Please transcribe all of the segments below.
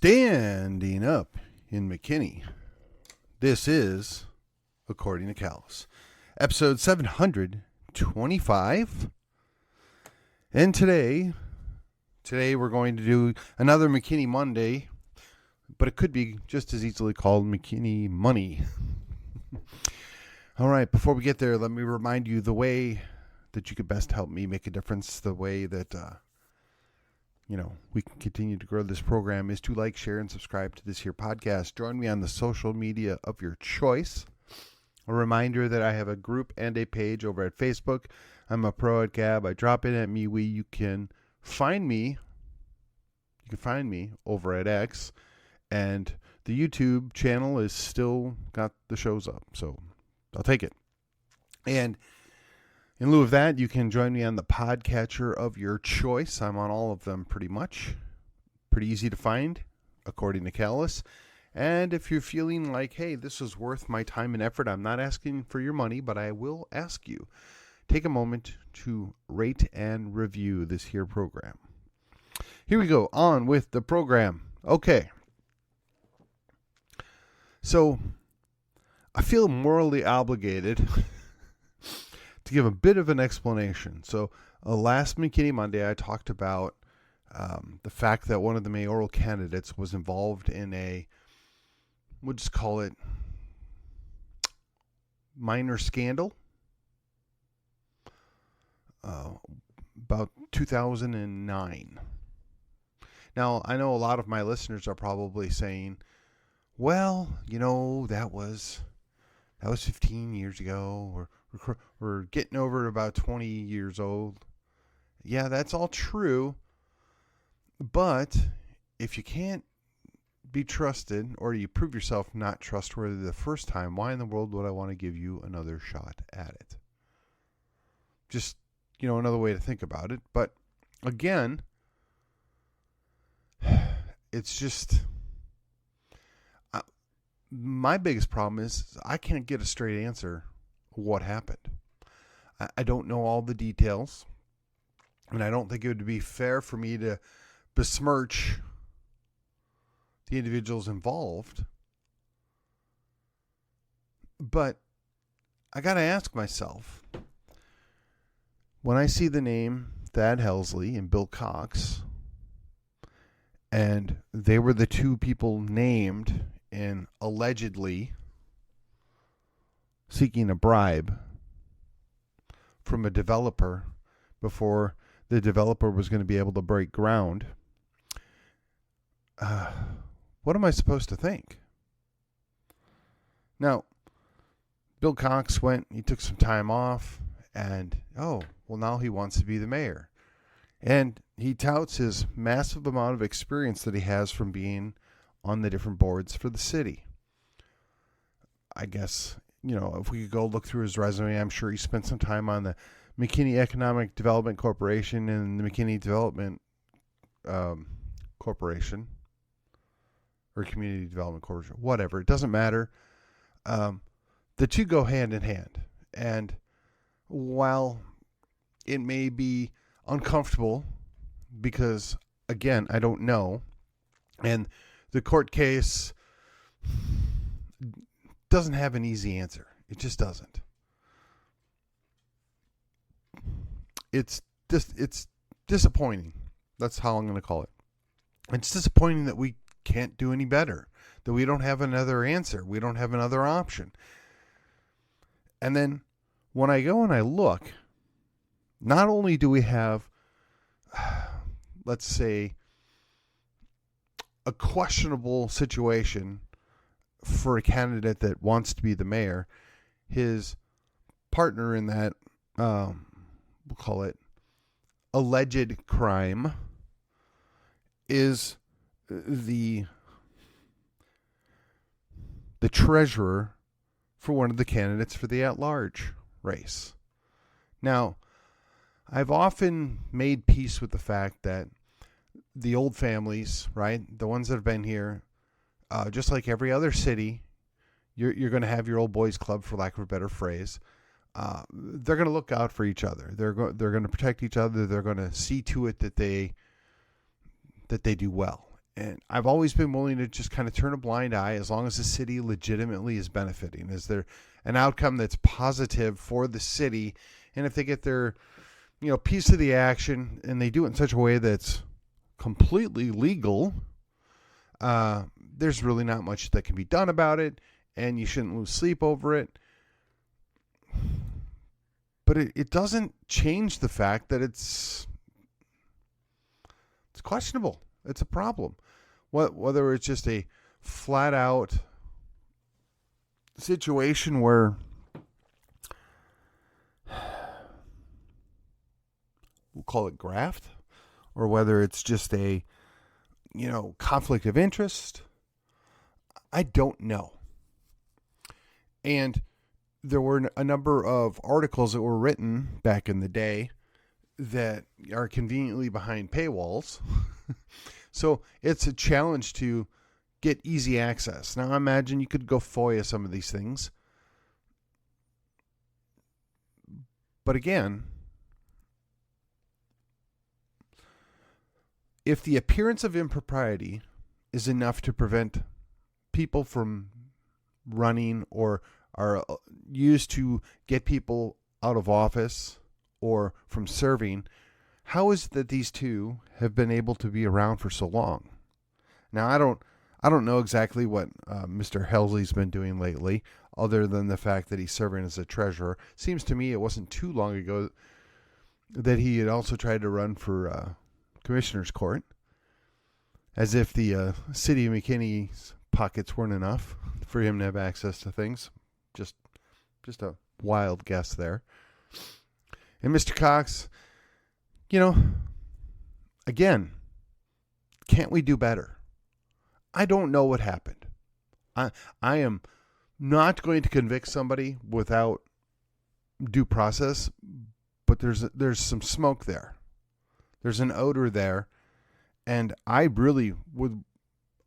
Standing up in McKinney. This is According to Callus, episode 725. And today we're going to do another McKinney Monday, but it could be just as easily called McKinney Money. All right, before we get there, let me remind you the way that you could best help me make a difference, the way that we can continue to grow this program is to like, share, and subscribe to this here podcast. Join me on the social media of your choice. A reminder that I have a group and a page over at Facebook. I'm a pro at Gab. I drop in at MeWe. You can find me over at X, and the YouTube channel is still got the shows up, so I'll take it. And in lieu of that, you can join me on the podcatcher of your choice. I'm on all of them pretty much. Pretty easy to find, according to Callus. And if you're feeling like, hey, this is worth my time and effort, I'm not asking for your money, but I will ask you, take a moment to rate and review this here program. Here we go, on with the program. Okay. So, I feel morally obligated to give a bit of an explanation. So last McKinney Monday, I talked about the fact that one of the mayoral candidates was involved in we'll just call it minor scandal about 2009. Now, I know a lot of my listeners are probably saying, well, that was 15 years ago, or we're getting over about 20 years old. Yeah, that's all true. But if you can't be trusted, or you prove yourself not trustworthy the first time, why in the world would I want to give you another shot at it? Just, another way to think about it. But again, it's just, my biggest problem is I can't get a straight answer what happened. I don't know all the details, and I don't think it would be fair for me to besmirch the individuals involved. But I got to ask myself, when I see the name Thad Helsley and Bill Cox, and they were the two people named in allegedly seeking a bribe from a developer before the developer was going to be able to break ground, what am I supposed to think? Now, Bill Cox he took some time off, and now he wants to be the mayor. And he touts his massive amount of experience that he has from being on the different boards for the city. I guess, if we could go look through his resume, I'm sure he spent some time on the McKinney Economic Development Corporation and the McKinney Development Corporation, or Community Development Corporation, whatever. It doesn't matter. The two go hand in hand. And while it may be uncomfortable because, again, I don't know, and the court case doesn't have an easy answer. It just doesn't. It's disappointing. That's how I'm going to call it. It's disappointing that we can't do any better, that we don't have another answer. We don't have another option. And then when I go and I look, not only do we have, let's say, a questionable situation for a candidate that wants to be the mayor, his partner in that, we'll call it alleged crime, is the treasurer for one of the candidates for the at-large race. Now, I've often made peace with the fact that the old families, right, the ones that have been here, just like every other city, you're going to have your old boys club, for lack of a better phrase. They're going to look out for each other. They're going to protect each other. They're going to see to it that they do well. And I've always been willing to just kind of turn a blind eye as long as the city legitimately is benefiting. Is there an outcome that's positive for the city? And if they get their, piece of the action and they do it in such a way that's completely legal, there's really not much that can be done about it, and you shouldn't lose sleep over it. But it doesn't change the fact that it's questionable. It's a problem. Whether it's just a flat out situation where we'll call it graft, or whether it's just a conflict of interest, I don't know. And there were a number of articles that were written back in the day that are conveniently behind paywalls. So it's a challenge to get easy access. Now, I imagine you could go FOIA some of these things. But again, if the appearance of impropriety is enough to prevent people from running or are used to get people out of office or from serving, how is it that these two have been able to be around for so long? Now, I don't know exactly what Mr. Helsley's been doing lately, other than the fact that he's serving as a treasurer. Seems to me it wasn't too long ago that he had also tried to run for Commissioner's Court, as if the city of McKinney's pockets weren't enough for him to have access to things. Just a wild guess there. And Mr. Cox, again, can't we do better? I don't know what happened. I am not going to convict somebody without due process, but there's some smoke there. There's an odor there, and I really would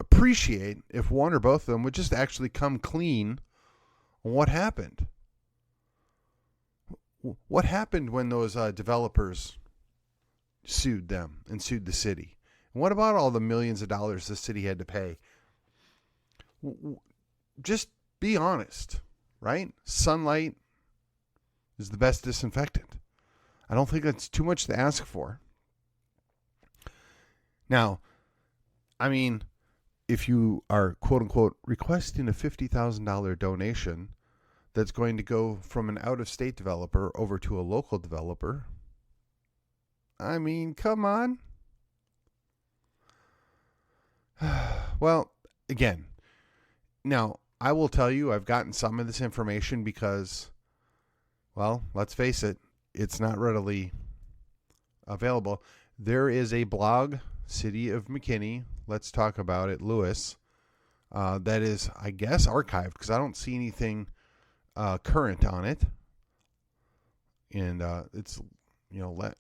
appreciate if one or both of them would just actually come clean on what happened. What happened when those developers sued them and sued the city? And what about all the millions of dollars the city had to pay? Just be honest, right? Sunlight is the best disinfectant. I don't think that's too much to ask for. Now, I mean, if you are, quote unquote, requesting a $50,000 donation that's going to go from an out-of-state developer over to a local developer, I mean, come on. Well, again, now, I will tell you I've gotten some of this information because, well, let's face it, it's not readily available. There is a blog, City of McKinney, Let's Talk About It, Lewis, that is, I guess, archived because I don't see anything current on it. And it's,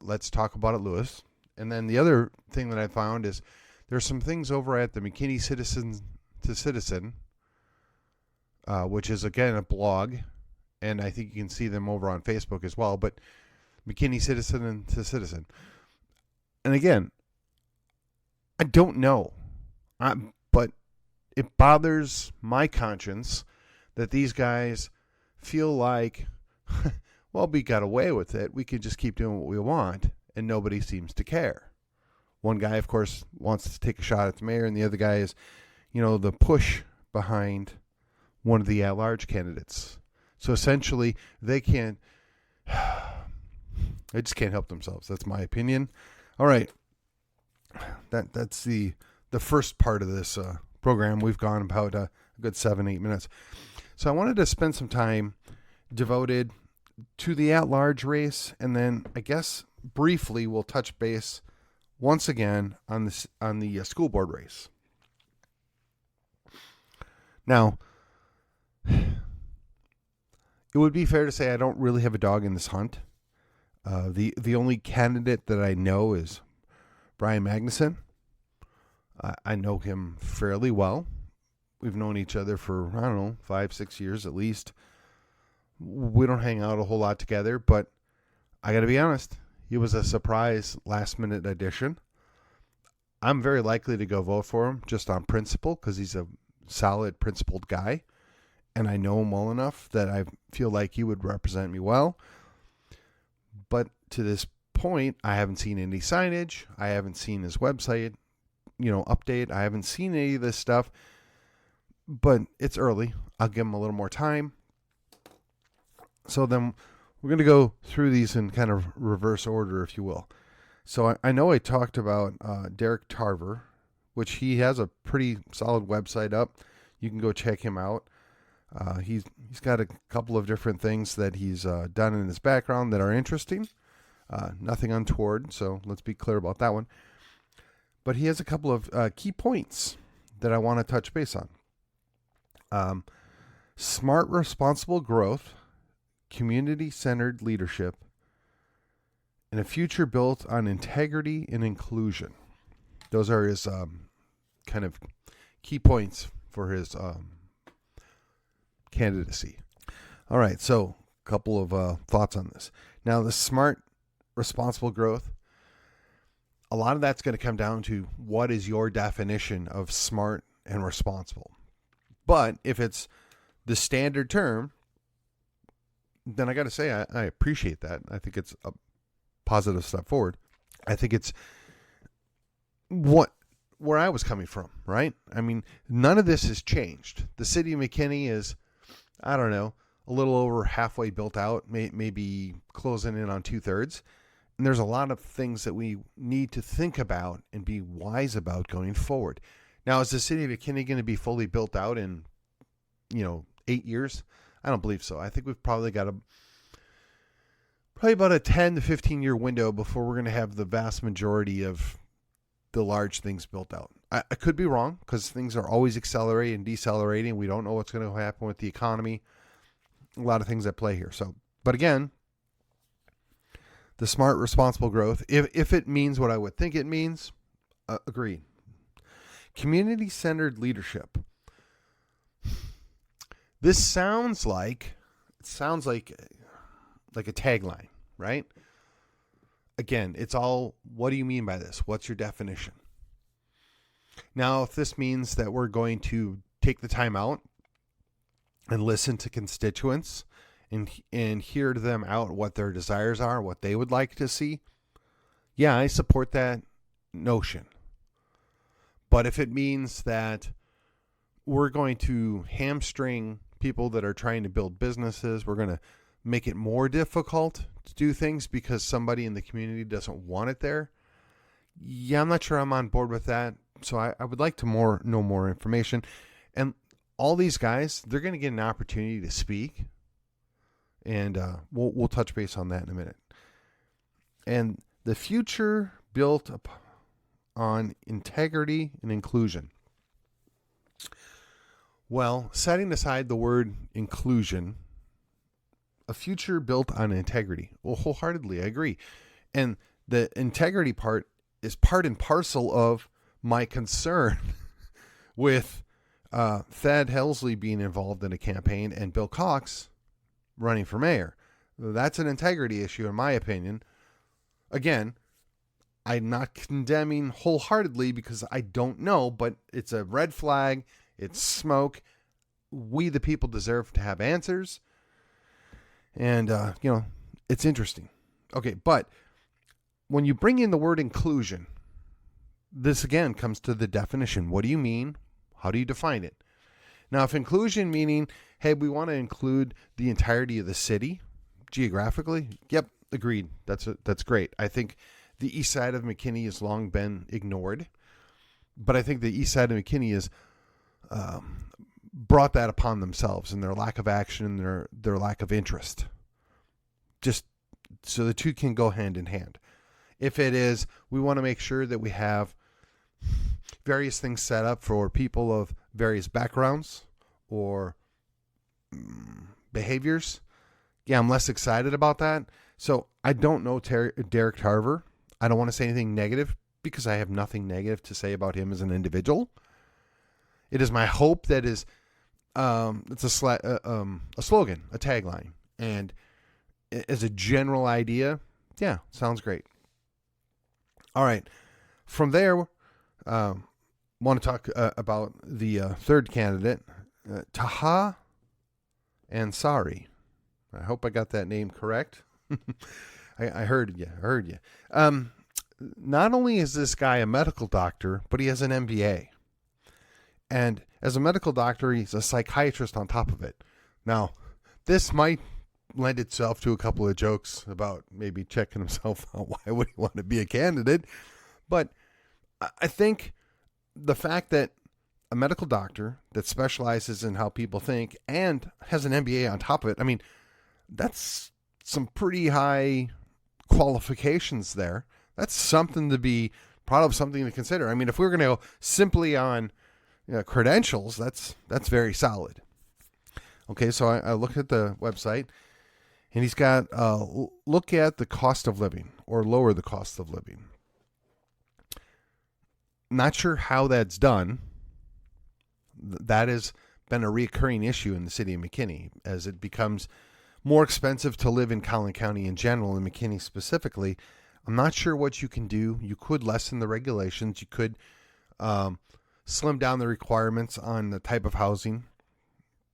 Let's Talk About It, Lewis. And then the other thing that I found is there's some things over at the McKinney Citizen to Citizen, which is, again, a blog. And I think you can see them over on Facebook as well. But McKinney Citizen to Citizen. And again, I don't know. But it bothers my conscience that these guys feel like, well, we got away with it. We can just keep doing what we want. And nobody seems to care. One guy, of course, wants to take a shot at the mayor. And the other guy is, the push behind one of the at-large candidates. So essentially, they just can't help themselves. That's my opinion. All right. That's the first part of this program. We've gone about a good 7-8 minutes. So I wanted to spend some time devoted to the at-large race, and then I guess briefly we'll touch base once again on the school board race. Now, it would be fair to say I don't really have a dog in this hunt. The only candidate that I know is Brian Magnuson. I know him fairly well. We've known each other for, 5-6 years at least. We don't hang out a whole lot together, but I got to be honest, he was a surprise last-minute addition. I'm very likely to go vote for him just on principle because he's a solid, principled guy. And I know him well enough that I feel like he would represent me well. But to this point, I haven't seen any signage. I haven't seen his website, update. I haven't seen any of this stuff. But it's early. I'll give him a little more time. So then we're going to go through these in kind of reverse order, if you will. So I know I talked about Derek Tarver, which he has a pretty solid website up. You can go check him out. He's got a couple of different things that he's done in his background that are interesting. Nothing untoward, so let's be clear about that one. But he has a couple of key points that I want to touch base on. Smart, responsible growth, community-centered leadership, and a future built on integrity and inclusion. Those are his kind of key points for his candidacy. All right, so a couple of thoughts on this. Now, the smart, responsible growth, a lot of that's going to come down to what is your definition of smart and responsible. But if it's the standard term, then I got to say I appreciate that. I think it's a positive step forward. I think it's where I was coming from, right? I mean, none of this has changed. The city of McKinney is, I don't know, a little over halfway built out, maybe closing in on 2/3. And there's a lot of things that we need to think about and be wise about going forward. Now, is the city of McKinney going to be fully built out in, 8 years? I don't believe so. I think we've probably got about a 10 to 15 year window before we're going to have the vast majority of the large things built out. I could be wrong because things are always accelerating and decelerating. We don't know what's going to happen with the economy. A lot of things at play here. So, but again, the smart, responsible growth, if it means what I would think it means, agreed. Community-centered leadership. This sounds like a tagline, right? Again, it's all, what do you mean by this? What's your definition? Now, if this means that we're going to take the time out and listen to constituents and hear them out what their desires are, what they would like to see, yeah, I support that notion. But if it means that we're going to hamstring people that are trying to build businesses, we're going to make it more difficult to do things because somebody in the community doesn't want it there, yeah, I'm not sure I'm on board with that. So I would like to know more information. And all these guys, they're going to get an opportunity to speak. And we'll touch base on that in a minute. And the future built on integrity and inclusion. Well, setting aside the word inclusion, a future built on integrity. Well, wholeheartedly, I agree. And the integrity part is part and parcel of my concern with Thad Helsley being involved in a campaign and Bill Cox running for mayor. That's an integrity issue, in my opinion. Again, I'm not condemning wholeheartedly because I don't know, but it's a red flag. It's smoke. We, the people, deserve to have answers. And, it's interesting. Okay, but when you bring in the word inclusion, this again comes to the definition. What do you mean? How do you define it? Now, if inclusion meaning, hey, we want to include the entirety of the city geographically, yep, agreed. That's great. I think the east side of McKinney has long been ignored, but I think the east side of McKinney has brought that upon themselves and their lack of action and their lack of interest. Just so the two can go hand in hand. If it is, we want to make sure that we have various things set up for people of various backgrounds or behaviors. Yeah, I'm less excited about that. So I don't know Derek Tarver. I don't want to say anything negative because I have nothing negative to say about him as an individual. It is my hope that it's a slogan, a tagline. And as a general idea, yeah, sounds great. All right. From there, Want to talk about the third candidate, Taha Ansari. I hope I got that name correct. I heard you. Not only is this guy a medical doctor, but he has an MBA. And as a medical doctor, he's a psychiatrist on top of it. Now, this might lend itself to a couple of jokes about maybe checking himself out. Why would he want to be a candidate? But I think the fact that a medical doctor that specializes in how people think and has an MBA on top of it, I mean, that's some pretty high qualifications there. That's something to be proud of, something to consider. I mean, if we were going to go simply on credentials, that's very solid. Okay, so I looked at the website, and he's got look at the cost of living or lower the cost of living. Not sure how that's done. That has been a recurring issue in the city of McKinney as it becomes more expensive to live in Collin County in general, and McKinney specifically. I'm not sure what you can do. You could lessen the regulations. You could slim down the requirements on the type of housing,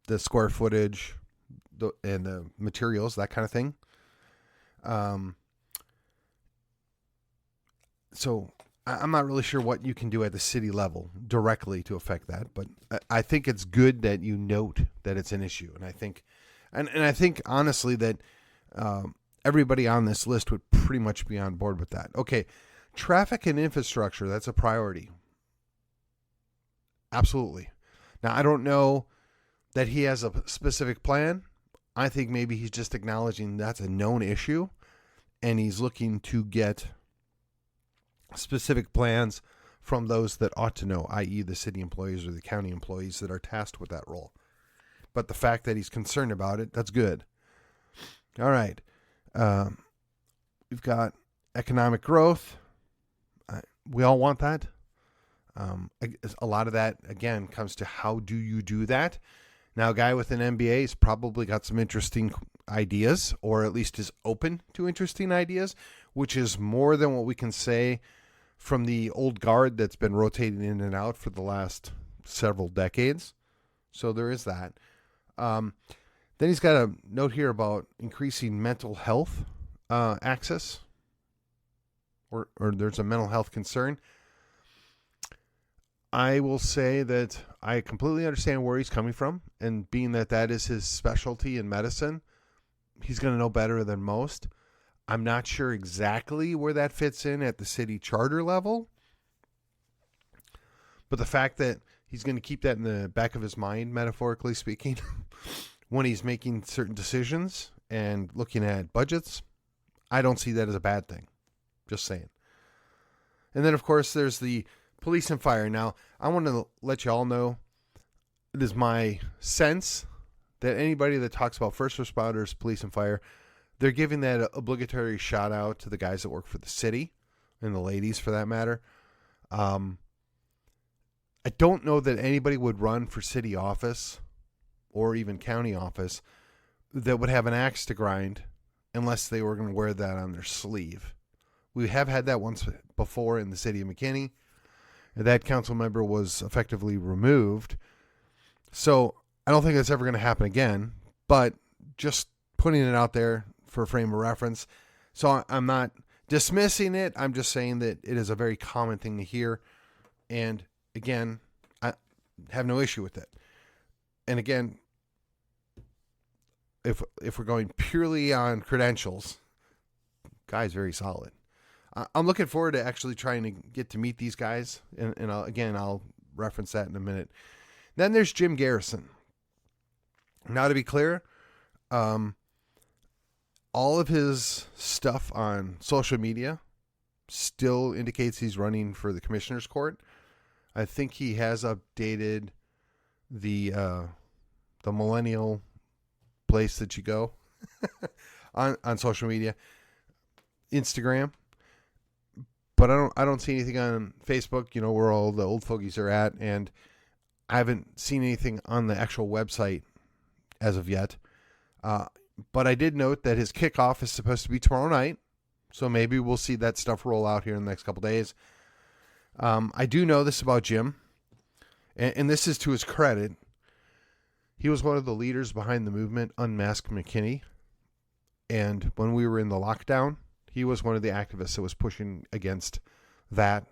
the square footage, and the materials, that kind of thing. So I'm not really sure what you can do at the city level directly to affect that, but I think it's good that you note that it's an issue. And I think, and I think honestly that everybody on this list would pretty much be on board with that. Okay, traffic and infrastructure, that's a priority. Absolutely. Now, I don't know that he has a specific plan. I think maybe he's just acknowledging that's a known issue, and he's looking to get specific plans from those that ought to know, i.e. the city employees or the county employees that are tasked with that role. But the fact that he's concerned about it, that's good. All right. We've got economic growth. We all want that. A lot of that, again, comes to how do you do that? Now, a guy with an MBA has probably got some interesting ideas, or at least is open to interesting ideas, which is more than what we can say from the old guard that's been rotating in and out for the last several decades. So there is that. Then he's got a note here about increasing mental health access, or there's a mental health concern. I will say that I completely understand where he's coming from, and being that that is his specialty in medicine, he's going to know better than most. I'm not sure exactly where that fits in at the city charter level, but the fact that he's going to keep that in the back of his mind, metaphorically speaking, when he's making certain decisions and looking at budgets, I don't see that as a bad thing. Just saying. And then, of course, there's the police and fire. Now, I want to let you all know, it is my sense that anybody that talks about first responders, police and fire, they're giving that obligatory shout out to the guys that work for the city, and the ladies for that matter. I don't know that anybody would run for city office or even county office that would have an axe to grind unless they were going to wear that on their sleeve. We have had that once before in the city of McKinney. That council member was effectively removed. So I don't think that's ever going to happen again, but just putting it out there for a frame of reference. So I'm not dismissing it. I'm just saying that it is a very common thing to hear. And again, I have no issue with it. And again, if we're going purely on credentials, guy's very solid. I'm looking forward to actually trying to get to meet these guys. And I'll reference that in a minute. Then there's Jim Garrison. Now, to be clear, all of his stuff on social media still indicates he's running for the commissioner's court. I think he has updated the millennial place that you go on social media, Instagram. But I don't see anything on Facebook, where all the old fogies are at, and I haven't seen anything on the actual website as of yet. But I did note that his kickoff is supposed to be tomorrow night, so maybe we'll see that stuff roll out here in the next couple days. I do know this about Jim, and this is to his credit. He was one of the leaders behind the movement Unmask McKinney. And when we were in the lockdown, he was one of the activists that was pushing against that.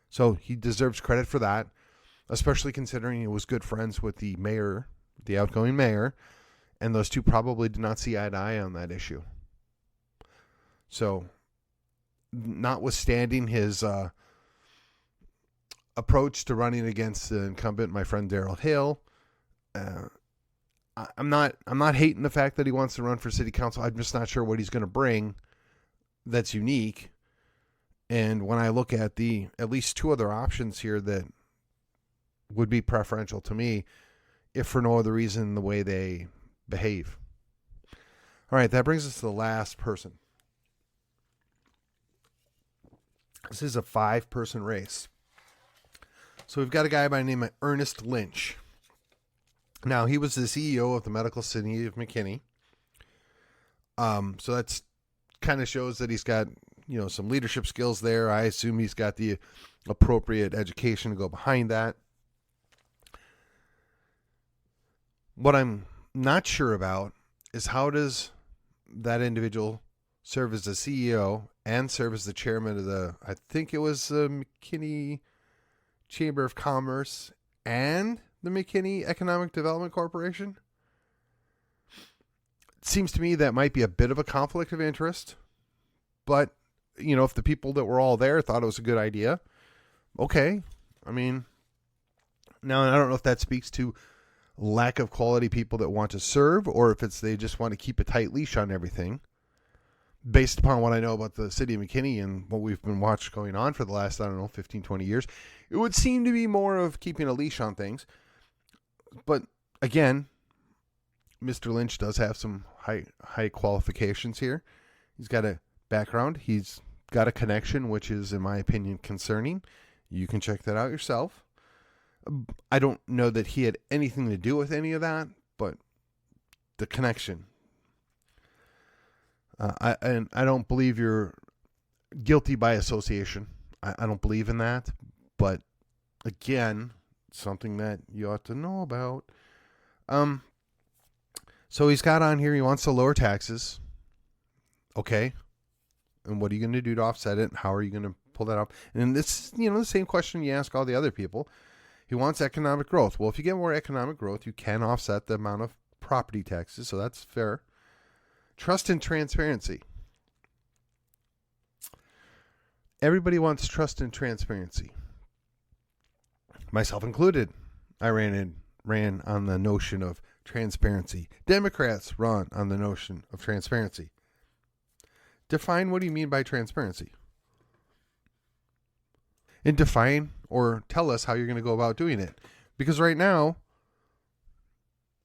So he deserves credit for that, especially considering he was good friends with the mayor, the outgoing mayor, and those two probably did not see eye to eye on that issue. So, notwithstanding his approach to running against the incumbent, my friend Daryl Hale, I'm not hating the fact that he wants to run for city council. I'm just not sure what he's going to bring that's unique. And when I look at at least two other options here that would be preferential to me, if for no other reason, the way they behave. All right, that brings us to the last person. This is a 5-person race. So we've got a guy by the name of Ernest Lynch. Now, he was the CEO of the medical city of McKinney. So that's kind of shows that he's got, some leadership skills there. I assume he's got the appropriate education to go behind that. What I'm not sure about is how does that individual serve as the CEO and serve as the chairman of I think it was the McKinney Chamber of Commerce and the McKinney Economic Development Corporation? It seems to me that might be a bit of a conflict of interest, but if the people that were all there thought it was a good idea, okay. I mean, now I don't know if that speaks to lack of quality people that want to serve, or if they just want to keep a tight leash on everything. Based upon what I know about the city of McKinney and what we've been watching going on for the last, 15, 20 years, it would seem to be more of keeping a leash on things. But again, Mr. Lynch does have some high qualifications here. He's got a background. He's got a connection, which is, in my opinion, concerning. You can check that out yourself. I don't know that he had anything to do with any of that, but the connection. I don't believe you're guilty by association. I don't believe in that. But again, something that you ought to know about. So he's got on here, he wants to lower taxes. Okay. And what are you going to do to offset it? How are you going to pull that off? And this, the same question you ask all the other people. He wants economic growth. Well, if you get more economic growth, you can offset the amount of property taxes. So that's fair. Trust and transparency. Everybody wants trust and transparency. Myself included. I ran on the notion of transparency. Democrats run on the notion of transparency. Define what do you mean by transparency? And define or tell us how you're going to go about doing it. Because right now,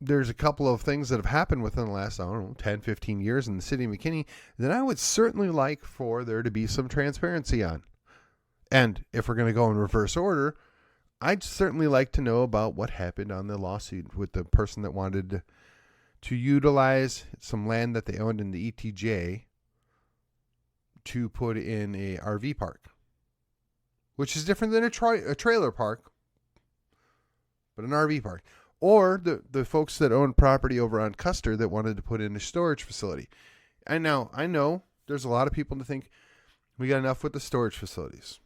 there's a couple of things that have happened within the last, 10, 15 years in the city of McKinney that I would certainly like for there to be some transparency on. And if we're going to go in reverse order, I'd certainly like to know about what happened on the lawsuit with the person that wanted to utilize some land that they owned in the ETJ to put in a RV park, which is different than a trailer park, but an RV park. Or the folks that own property over on Custer that wanted to put in a storage facility. And now I know there's a lot of people that think we got enough with the storage facilities.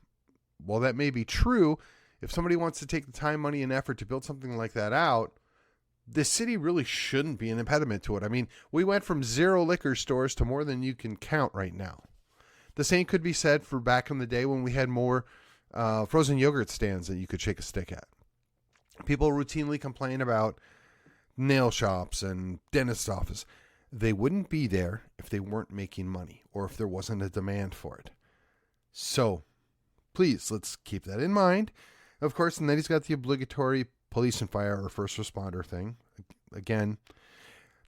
Well, that may be true. If somebody wants to take the time, money, and effort to build something like that out, the city really shouldn't be an impediment to it. I mean, we went from 0 liquor stores to more than you can count right now. The same could be said for back in the day when we had more frozen yogurt stands that you could shake a stick at. People routinely complain about nail shops and dentist office. They wouldn't be there if they weren't making money or if there wasn't a demand for it. So, please, let's keep that in mind. Of course, and then he's got the obligatory police and fire or first responder thing. Again,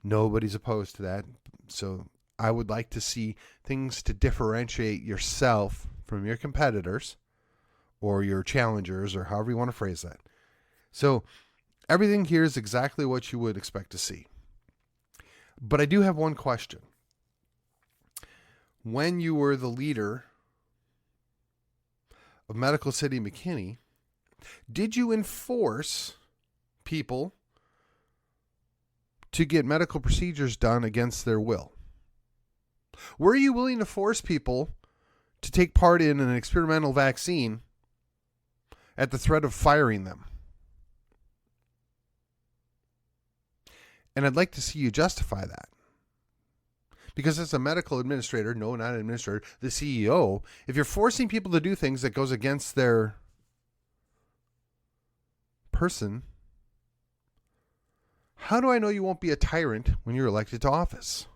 nobody's opposed to that. So I would like to see things to differentiate yourself from your competitors or your challengers or however you want to phrase that. So everything here is exactly what you would expect to see. But I do have one question. When you were the leader of Medical City McKinney, did you enforce people to get medical procedures done against their will? Were you willing to force people to take part in an experimental vaccine at the threat of firing them? And I'd like to see you justify that. Because as a medical administrator, no, not an administrator, the CEO, if you're forcing people to do things that goes against their person, how do I know you won't be a tyrant when you're elected to office?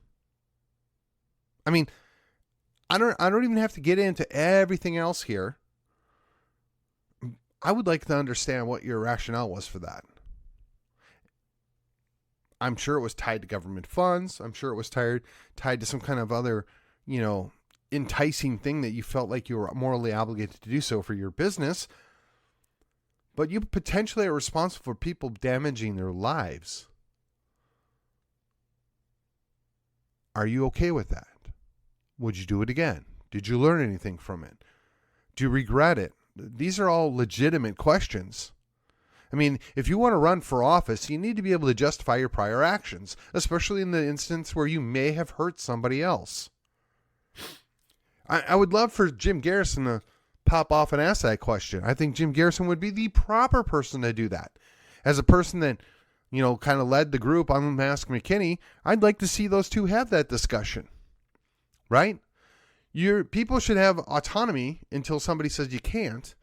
I mean, I don't even have to get into everything else here. I would like to understand what your rationale was for that. I'm sure it was tied to government funds. I'm sure it was tied to some kind of other, enticing thing that you felt like you were morally obligated to do so for your business. But you potentially are responsible for people damaging their lives. Are you okay with that? Would you do it again? Did you learn anything from it? Do you regret it? These are all legitimate questions. I mean, if you want to run for office, you need to be able to justify your prior actions, especially in the instance where you may have hurt somebody else. I would love for Jim Garrison to pop off and ask that question. I think Jim Garrison would be the proper person to do that. As a person that, kind of led the group on Unmask McKinney, I'd like to see those two have that discussion. Right? Your people should have autonomy until somebody says you can't.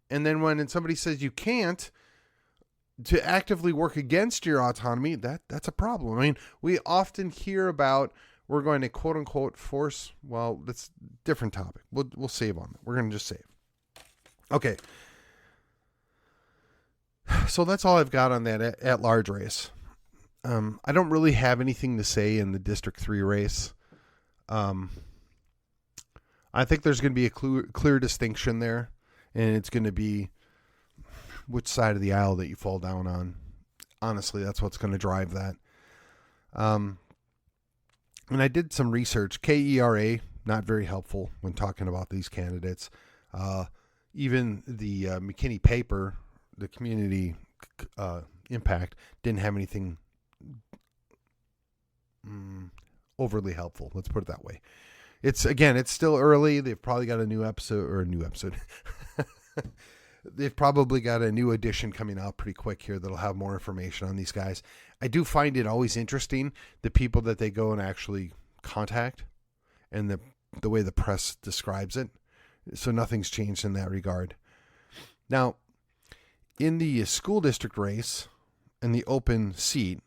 And then when somebody says you can't, to actively work against your autonomy, that's a problem. I mean, we often hear about we're going to quote unquote force. Well, that's a different topic. We'll save on that. We're going to just save. Okay. So that's all I've got on that at large race. I don't really have anything to say in the District 3 race. I think there's going to be a clear distinction there, and it's going to be which side of the aisle that you fall down on. Honestly, that's what's going to drive that. And I did some research. KERA, not very helpful when talking about these candidates. Even the McKinney paper, the community impact, didn't have anything overly helpful. Let's put it that way. It's still early. They've probably got a new episode. They've probably got a new edition coming out pretty quick here that'll have more information on these guys. I do find it always interesting, the people that they go and actually contact and the way the press describes it. So nothing's changed in that regard. Now, in the school district race and the open seat,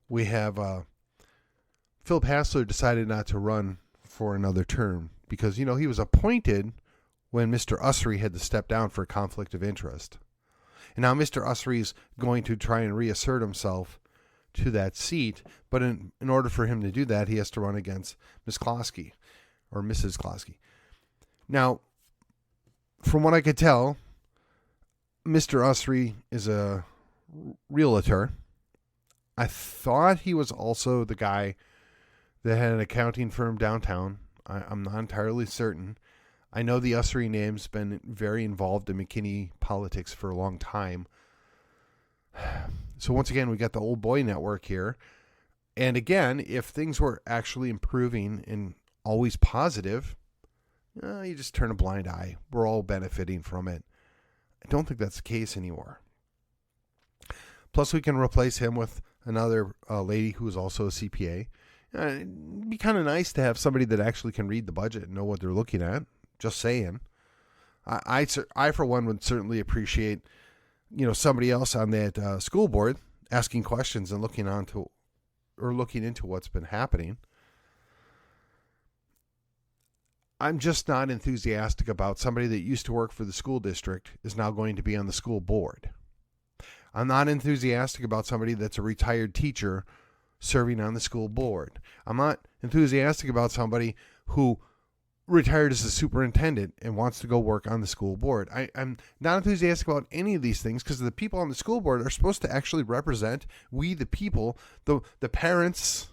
we have Philip Hassler decided not to run for another term because, he was appointed when Mr. Usry had to step down for a conflict of interest. And now Mr. Usry is going to try and reassert himself to that seat, but in order for him to do that, he has to run against Ms. Klosky, or Mrs. Klosky. Now, from what I could tell, Mr. Usry is a realtor. I thought he was also the guy that had an accounting firm downtown. I'm not entirely certain. I know the Usry name's been very involved in McKinney politics for a long time. So once again, we got the old boy network here. And again, if things were actually improving and always positive, you just turn a blind eye. We're all benefiting from it. I don't think that's the case anymore. Plus, we can replace him with another lady who is also a CPA. It'd be kind of nice to have somebody that actually can read the budget and know what they're looking at. Just saying. I for one, would certainly appreciate, somebody else on that school board asking questions and looking into what's been happening. I'm just not enthusiastic about somebody that used to work for the school district is now going to be on the school board. I'm not enthusiastic about somebody that's a retired teacher serving on the school board. I'm not enthusiastic about somebody who retired as a superintendent and wants to go work on the school board. I'm not enthusiastic about any of these things because the people on the school board are supposed to actually represent we, the people, the parents,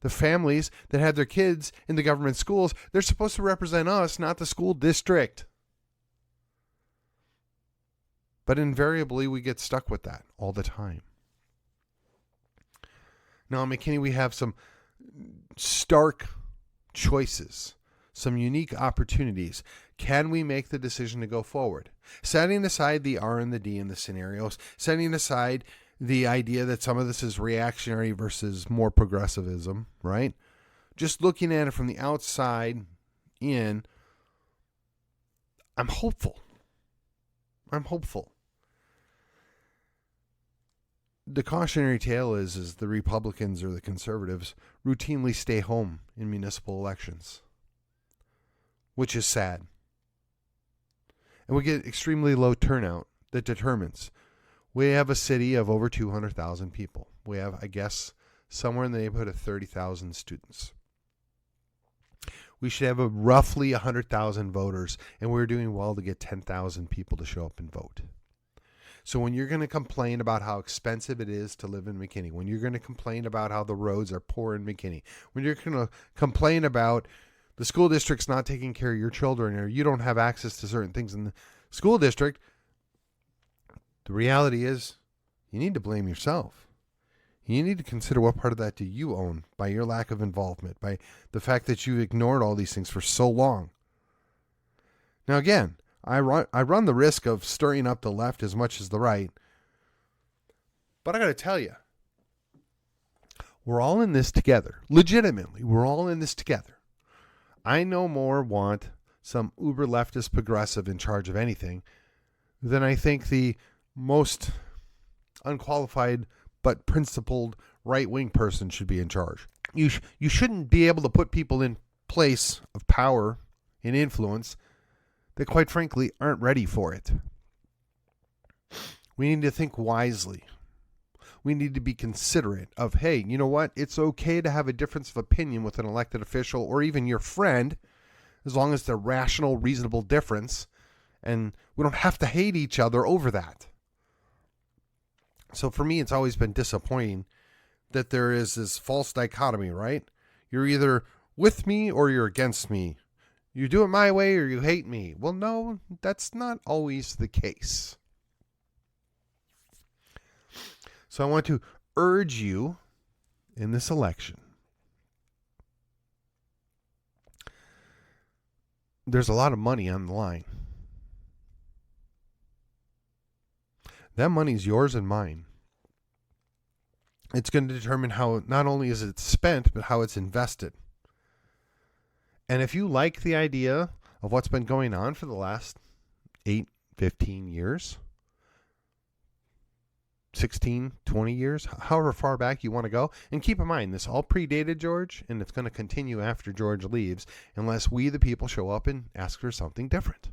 the families that have their kids in the government schools. They're supposed to represent us, not the school district. But invariably, we get stuck with that all the time. Now, in McKinney, we have some stark choices, some unique opportunities. Can we make the decision to go forward? Setting aside the R and the D in the scenarios, setting aside the idea that some of this is reactionary versus more progressivism, right? Just looking at it from the outside in, I'm hopeful. The cautionary tale is the Republicans or the conservatives routinely stay home in municipal elections, which is sad. And we get extremely low turnout that determines. We have a city of over 200,000 people. We have, I guess, somewhere in the neighborhood of 30,000 students. We should have roughly 100,000 voters, and we're doing well to get 10,000 people to show up and vote. So when you're going to complain about how expensive it is to live in McKinney, when you're going to complain about how the roads are poor in McKinney, when you're going to complain about the school district's not taking care of your children or you don't have access to certain things in the school district, the reality is you need to blame yourself. You need to consider what part of that do you own by your lack of involvement, by the fact that you've ignored all these things for so long. Now, again, I run the risk of stirring up the left as much as the right. But I got to tell you, we're all in this together. Legitimately, we're all in this together. I no more want some uber leftist progressive in charge of anything than I think the most unqualified but principled right-wing person should be in charge. You shouldn't be able to put people in place of power and influence that, quite frankly, aren't ready for it. We need to think wisely. We need to be considerate of, hey, you know what? It's okay to have a difference of opinion with an elected official or even your friend, as long as they're rational, reasonable difference, and we don't have to hate each other over that. So for me, it's always been disappointing that there is this false dichotomy, right? You're either with me or you're against me. You do it my way or you hate me. Well, no, that's not always the case. So I want to urge you in this election. There's a lot of money on the line. That money is yours and mine. It's going to determine how not only is it spent, but how it's invested. And if you like the idea of what's been going on for the last 8, 15 years, 16, 20 years, however far back you want to go, and keep in mind, this all predated George, and it's going to continue after George leaves, unless we, the people, show up and ask for something different.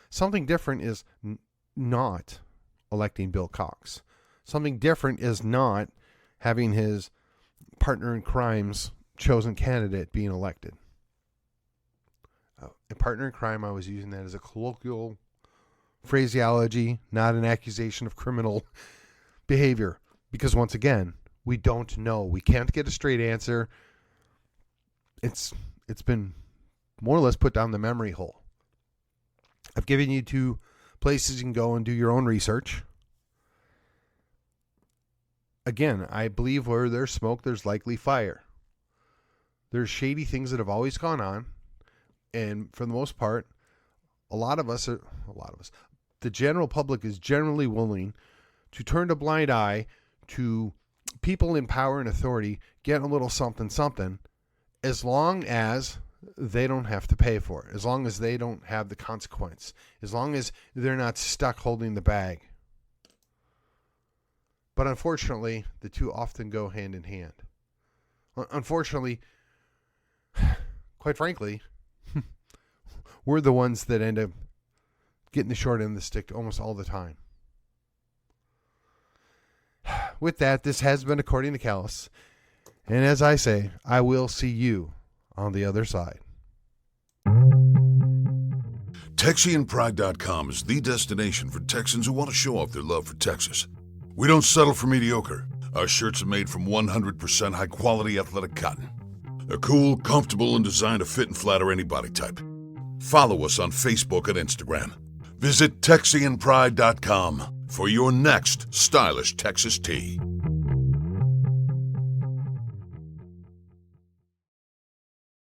Something different is not electing Bill Cox. Something different is not having his partner in crime's chosen candidate being elected. A partner in crime, I was using that as a colloquial phraseology, not an accusation of criminal behavior. Because once again, we don't know. We can't get a straight answer. It's been more or less put down the memory hole. I've given you 2 places you can go and do your own research. Again, I believe where there's smoke, there's likely fire. There's shady things that have always gone on. And for the most part, the general public is generally willing to turn a blind eye to people in power and authority getting a little something, as long as they don't have to pay for it, as long as they don't have the consequence, as long as they're not stuck holding the bag. But unfortunately, the two often go hand in hand. Unfortunately, quite frankly, we're the ones that end up getting the short end of the stick almost all the time. With that, this has been According to Callus. And as I say, I will see you on the other side. TexianPride.com is the destination for Texans who want to show off their love for Texas. We don't settle for mediocre. Our shirts are made from 100% high-quality athletic cotton. They're cool, comfortable, and designed to fit and flatter any body type. Follow us on Facebook and Instagram. Visit TexianPride.com for your next stylish Texas tee.